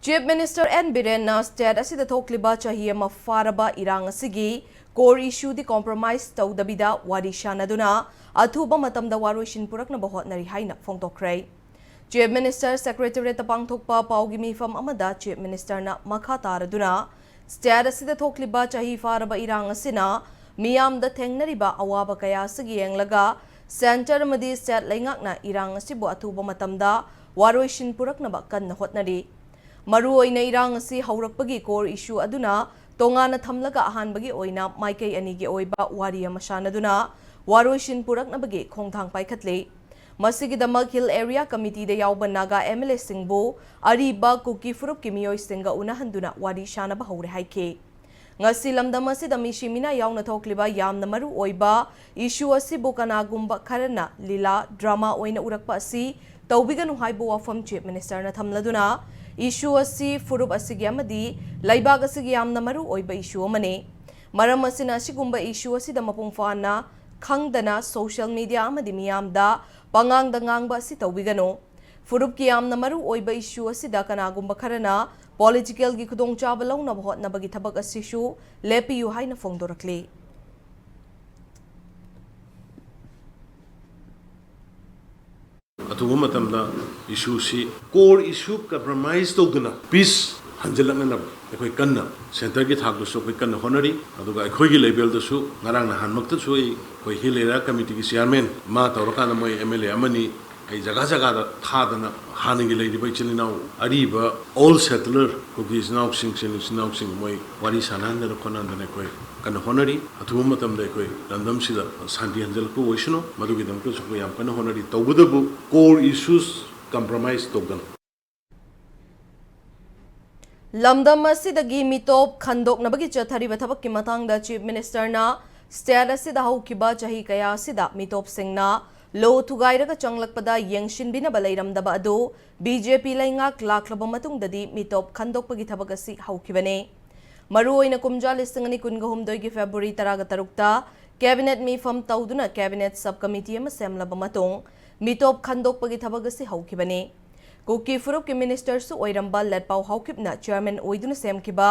Chief Minister N. Biren na state asida thokliba chahi ama faraba irang asigi core issue di compromise tawdabida wari shanaduna athuba matamda waroshin purakna bahotnari haina phongtokrai. Chief Minister Secretary tapangthokpa paugi mifam amada Chief Minister na makha taraduna state asida thokliba chahi faraba irang asina miyamda thengnariba awaba kaya asigi yenglaga center amadi state laingakna irang asibu athuba matamda waroshin purakna ba kanna hotnari. Maruoina irang asi haurakpagi core issue aduna tongana thamlaga ahanbagi oina maikai anigi oiba wari ama shanaduna waroshin puraknabagi khongthang paikhatle masigidamak hill area committee da yauba naga MLA singbu ariba kuki furup ki miyoi singa unahanduna wari shanaba haure haike ngasi lamdam asida mishimina yauna thokliba yamna maru oiba issue asi bukanagumba kharana lila drama oina urakpa asi tawbiganu haibu wafam Chief Minister na thamladuna issue asi furup asigi amadi laibag asigi yamna maru oiba issue amane maram asina asigumba issue asida mapungfana khangdana social media amadi miyamda pangangda ngangba asi tawbigano furup ki yamna maru oiba issue asida kanagumba kharana political gi khudongchaba lawna hotnabagi thabak asishu lepiyu haina phongdorakle अथुबा मतमदा issue सी core issue compromise तौदना peace hanjalakna अखोय कन्ना centre की थाक दसु अखोय कन्ना होनरी अदुगा अखोय की लेवल दसु ngarang na hanmak तसु अखोय हिल एरिया कमिटी की चेयरमैन मा तौरकाना मोय एमएलए अमनी आई जगह जगह दा थादना हानिगी लेदिबा चिलिनाव अरिबा ऑल सेटलर कुकी नाव सिंग मोय वारी सानांदन खोनांदन अखोय कन्ना होनरी अथुबा मतमदा अखोय लंदम सिदा शांति हंजल को वैष्णो मदुगी दमको सुको याम कन्ना होनरी तौबदबु कोर इश्यूज compromise तौदन Lamdam asidagi mitop khandoknabagi chathariba thabakki matangda Chief Minister na state asida haukiba chahi kaya asida mitop singna lo thugairaga changlakpada yengshinbina balairamdaba adu BJP laingak laklaba matungdadi mitop khandokpagi thabak asi haukibane maruoina kumja lisingani kungahumdoi gi February 13 cabinet mifam tawduna cabinet subcommittee ama semlaba matung mitop khandokpagi thabak asi haukibane Kuki Furup ki Minister su oiramba latpau haukipna chairman oiduna semkiba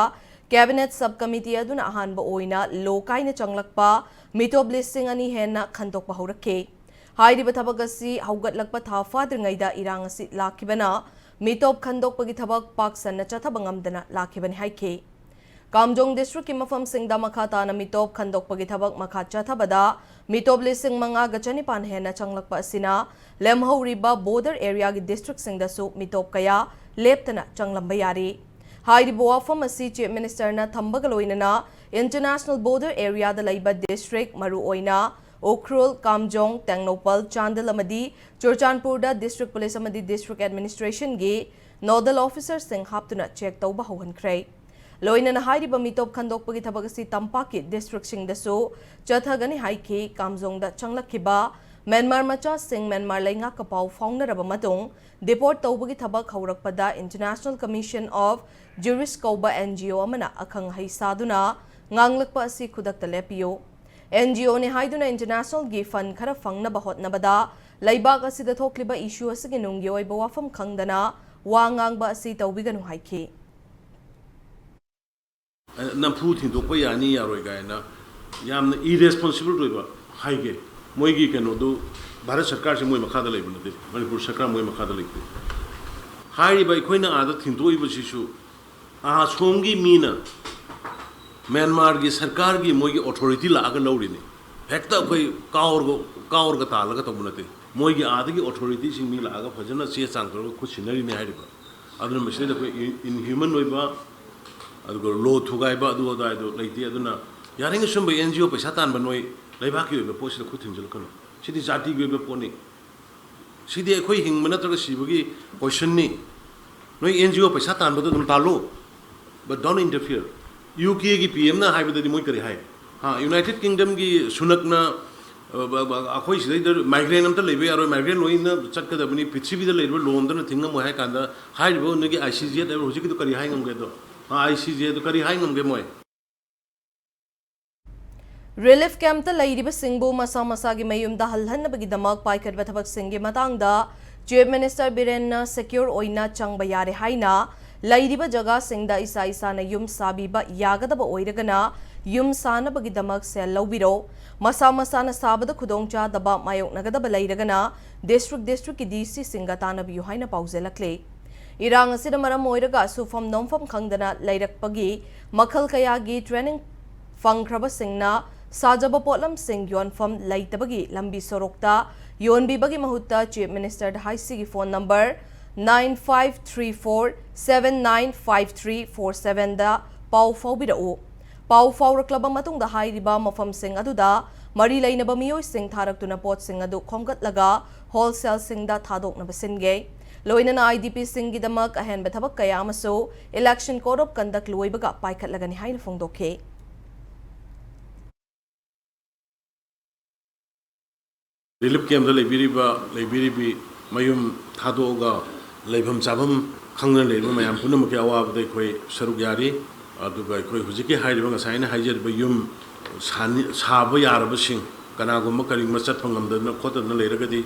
cabinet subcommittee aduna ahanba oina lokaina changlakpa mitop listing ani henna khandokpa haurake hairiba thabak asi haugatlakpa tha fadringaida irang asi lakibana mitop khandokpagi thabak paksanna chathabangamdana lakibani haike Kamjong district ki mafam singda makha tana mitop khandokpagi thabak makha chathabada mitop listing manga gachanipan henna changlakpa asina lemhauriba border area gi district singda su mitop kaya leptana changlamba yari hairibo afam asi Chief Minister na thambagaloinana international border area da laiba district maru oina Okrul Kamjong Tengnopal Chandal amadi Churchanpur da district police amadi district administration gi nodal officer sing haptuna check tawba hohankhrai loina na hairiba mitop khandokpagi thabak asi tampaki district sing da su chathagani haiki Kamjong da changlakhiba Myanmar macha sing Myanmar lainga kapau faungnaraba matung deport tawbagi thabak haurakpada International Commission of Jurists kauba NGO amana akhang hai saduna nganglakpa asi khudakta lepiyo NGO ne haiduna international gi fund khara fangnaba hotnabada laibak asida thokliba issue asigi nunggi oiba wafam khangdana wa ngangba asi tawbiganu haiki nampu thindokpa yani yaroi gaina yamna irresponsible roiba haige मोइगी कनो दो भारत सरकार से मोइ मखादा लेब नते मणिपुर सरकार मोइ मखादा लेते high by खोइना आदा थिंतोइ बसिसु आ सोमगी Meena Myanmar की सरकार की मोइगी अथॉरिटी लागा लौरिने हेक्ता कोइ कावर ग तालगा तब नते मोइगी आदा की अथॉरिटी सिंग मी लागा फजना से चांगरो खुसिनरी ने हाइबा अदुन मसिने कोइ इन ह्यूमन ओइबा अदुगो लो थुगाइबा अदु अदाइदो लेते अदुना यारिंग सुंबे NGO पैसा तानबा नोइ लेबाकी ओइबा पोसिदा खुथिंजलकनो सिदि जाति गोइबा पोनि सिदि अखोइ हिंगम नत्रगा सिबगी क्वेश्चन नि नोइ NGO पैसा तानबदो दम तालो बट डोंट इंटरफियर UK की PM ना हाइबदि मोइ करि हाय हां यूनाइटेड किंगडम की सुनकना अखोइ सिदै माइग्रेन अमता लेबे आरो माइग्रेन लोइना चटकदबनि पृथ्वीदा लेबो लोमदना थिंगम मोइ हाय कांदा हाइबो नगी ICJ दा होजिकि तो करि हाय ngमगे दो हां ICJ तो करि हाय ngमगे मोइ Relief camp ta lairiba singbu masa masagi mayumda halhanabagi damak paikadba thabak singi matangda Chief Minister Biren na secure oina changba yare haina ꯂꯩꯔꯤꯕ ꯖꯒꯥꯁꯤꯡꯗ ꯏꯁꯥ ꯏꯁꯥꯅ ꯌꯨꯝ ꯁꯥꯕꯤꯕ ꯌꯥꯒꯗꯕ ꯑꯣꯏꯔꯒꯅ ꯌꯨꯝ ꯁꯥꯅꯕꯒꯤꯗꯃꯛ ꯁꯦꯜ ꯂꯧꯕꯤꯔꯣ ꯃꯁꯥ ꯃꯁꯥꯅ ꯁꯥꯕꯗ ꯈꯨꯗꯣꯡꯆꯥꯗꯕ ꯃꯥꯌꯣꯛꯅꯒꯗꯕ ꯂꯩꯔꯒꯅ ꯗꯤꯁꯇ꯭ꯔꯤꯛꯀꯤ ꯗꯤꯁꯤꯁꯤꯡꯒ ꯇꯥꯟꯅꯕꯤꯌꯨ ꯍꯥꯏꯅ ꯄꯥꯎꯖꯦꯜꯂꯛꯂꯤ ꯏꯔꯥꯡ ꯑꯁꯤꯅ ꯃꯔꯝ ꯑꯣꯏꯔꯒ ꯁꯨꯐꯝ ꯅꯣꯝꯐꯝ ꯈꯪꯗꯅ ꯂꯩꯔꯛꯄꯒꯤ ꯃꯈꯜ ꯀꯌꯥꯒꯤ ꯇ꯭ꯔꯦꯅꯤꯡ ꯐꯪꯈ꯭ꯔꯕꯁꯤꯡꯅ ꯁꯥꯖꯕ ꯄꯣꯠꯂꯝꯁꯤꯡ ꯌꯣꯟꯐꯝ ꯂꯩꯇꯕꯒꯤ ꯂꯝꯕꯤ ꯁꯣꯔꯣꯛꯇ ꯌꯣꯟꯕꯤꯕꯒꯤ ꯃꯍꯨꯠꯇ ꯆꯤꯐ ꯃꯤꯅꯤꯁꯇꯔꯗ ꯍꯥꯏꯁꯤꯒꯤ ꯐꯣꯟ ꯅꯝꯕꯔ 9534795347ꯗ ꯄꯥꯎ ꯐꯥꯎꯕꯤꯔꯛꯎ ꯄꯥꯎ ꯐꯥꯎꯔꯛꯂꯕ ꯃꯇꯨꯡꯗ ꯍꯥꯏꯔꯤꯕ ꯃꯐꯝꯁꯤꯡ ꯑꯗꯨꯗ ꯃꯔꯤ ꯂꯩꯅꯕ ꯃꯤꯑꯣꯏꯁꯤꯡ ꯊꯥꯔꯛꯇꯨꯅ ꯄꯣꯠꯁꯤꯡ ꯑꯗꯨ ꯈꯣꯝꯒꯠꯂꯒ ꯍꯣꯜꯁꯦꯜꯁꯤꯡꯗ ꯊꯥꯗꯣꯛꯅꯕ ꯁꯤꯟꯒꯦ ꯂꯣꯏꯅꯅ IDPꯁꯤꯡꯒꯤꯗꯃꯛ ꯑꯍꯦꯟꯕ ꯊꯕꯛ ꯀꯌꯥ ꯑꯃꯁꯨ ꯏꯂꯦꯛꯁꯟ ꯀꯣꯗ ꯑꯣꯐ ꯀꯟꯗꯛ ꯂꯣꯏꯕꯒ ꯄꯥꯏꯈꯠꯂꯒꯅꯤ ꯍꯥꯏꯅ ꯐꯣꯡꯗꯣꯛꯈꯤ ꯔꯤꯂꯤꯞ ꯀꯦꯝꯗ ꯂꯩꯕꯤꯔꯤꯕꯤ ꯃꯌꯨꯝ ꯊꯥꯗꯣꯛꯑꯒ ꯂꯩꯐꯝ ꯆꯥꯐꯝ ꯈꯪꯗꯅ ꯂꯩꯔꯤꯕ ꯃꯌꯥꯝ ꯄꯨꯝꯅꯃꯛꯀꯤ ꯑꯋꯥꯕꯗ ꯑꯩꯈꯣꯏ ꯁꯔꯨꯛ ꯌꯥꯔꯤ ꯑꯗꯨꯒ ꯑꯩꯈꯣꯏ ꯍꯧꯖꯤꯛꯀꯤ ꯍꯥꯏꯔꯤꯕ ꯉꯁꯥꯏꯅ ꯍꯥꯏꯖꯔꯤꯕ ꯌꯨꯝ ꯁꯥꯕ ꯌꯥꯔꯕꯁꯤꯡ ꯀꯅꯥꯒꯨꯝꯕ ꯀꯔꯤꯒꯨꯝꯕ ꯆꯠꯄ ꯉꯝꯗꯅ ꯈꯣꯠꯇꯅ ꯂꯩꯔꯒꯗꯤ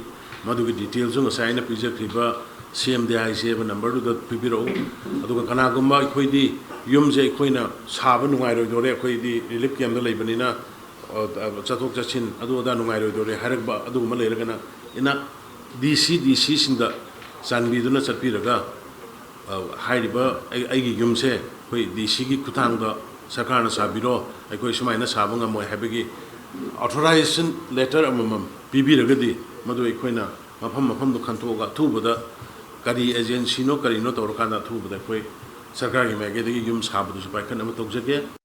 ꯃꯗꯨꯒꯤ ꯗꯤꯇꯦꯜꯁꯨ ꯉꯁꯥꯏꯅ ꯄꯤꯖꯈ꯭ꯔꯤꯕ CMDI ꯍꯥꯏꯕ ꯅꯝꯕꯔꯗꯨꯗ ꯄꯤꯕꯤꯔꯛꯎ ꯑꯗꯨꯒ ꯀꯅꯥꯒꯨꯝꯕ ꯑꯩꯈꯣꯏꯗꯤ ꯌꯨꯝꯁꯦ ꯑꯩꯈꯣꯏꯅ ꯁꯥꯕ ꯅꯨꯡꯉꯥꯏꯔꯣꯏꯗꯣꯔꯦ ꯑꯩꯈꯣꯏꯗꯤ ꯔꯤꯂꯤꯞ ꯀꯦꯝꯗ ꯂꯩꯕꯅꯤꯅ ꯆꯠꯊꯣꯛ ꯆꯠꯁꯤꯟ ꯑꯗꯨ ꯑꯗꯥ ꯅꯨꯡꯉꯥꯏꯔꯣꯏꯗꯣꯔꯦ ꯍꯥꯏꯔꯛꯄ ꯑꯗꯨꯒꯨꯝꯕ ꯂꯩꯔꯒꯅ ꯏꯅ DCꯁꯤꯡꯗ ꯆꯥꯟꯕꯤꯗꯨꯅ ꯆꯠꯄꯤꯔꯒ ꯍꯥꯏꯔꯤꯕ ꯑꯩꯒꯤ ꯌꯨꯝꯁꯦ ꯑꯩꯈꯣꯏ DCꯒꯤ ꯈꯨꯠꯊꯥꯡꯗ ꯁꯔꯀꯥꯔꯅ ꯁꯥꯕꯤꯔꯣ ꯑꯩꯈꯣꯏ ꯁꯨꯃꯥꯏꯅ ꯁꯥꯕ ꯉꯝꯃꯣꯏ ꯍꯥꯏꯕꯒꯤ ꯑꯣꯊꯣꯔꯥꯏꯖꯦꯁꯟ ꯂꯦꯇꯔ ꯑꯃꯃꯝ ꯄꯤꯕꯤꯔꯒꯗꯤ ꯃꯗꯨ ꯑꯩꯈꯣꯏꯅ ꯃꯐꯝꯗꯨ ꯈꯟꯇꯣꯛꯑꯒ ꯑꯊꯨꯕꯗ ꯀꯔꯤ ꯑꯦꯖꯦꯟꯁꯤꯅꯣ ꯀꯔꯤꯅꯣ ꯇꯧꯔꯀꯥꯟꯗ ꯑꯊꯨꯕꯗ ꯑꯩꯈꯣꯏ ꯁꯔꯀꯥꯔꯒꯤ ꯃꯥꯏꯀꯩꯗꯒꯤ ꯌꯨꯝ ꯁꯥꯕꯗꯨꯁꯨ ꯄꯥꯏꯈꯠꯅꯕ ꯇꯧꯖꯒꯦ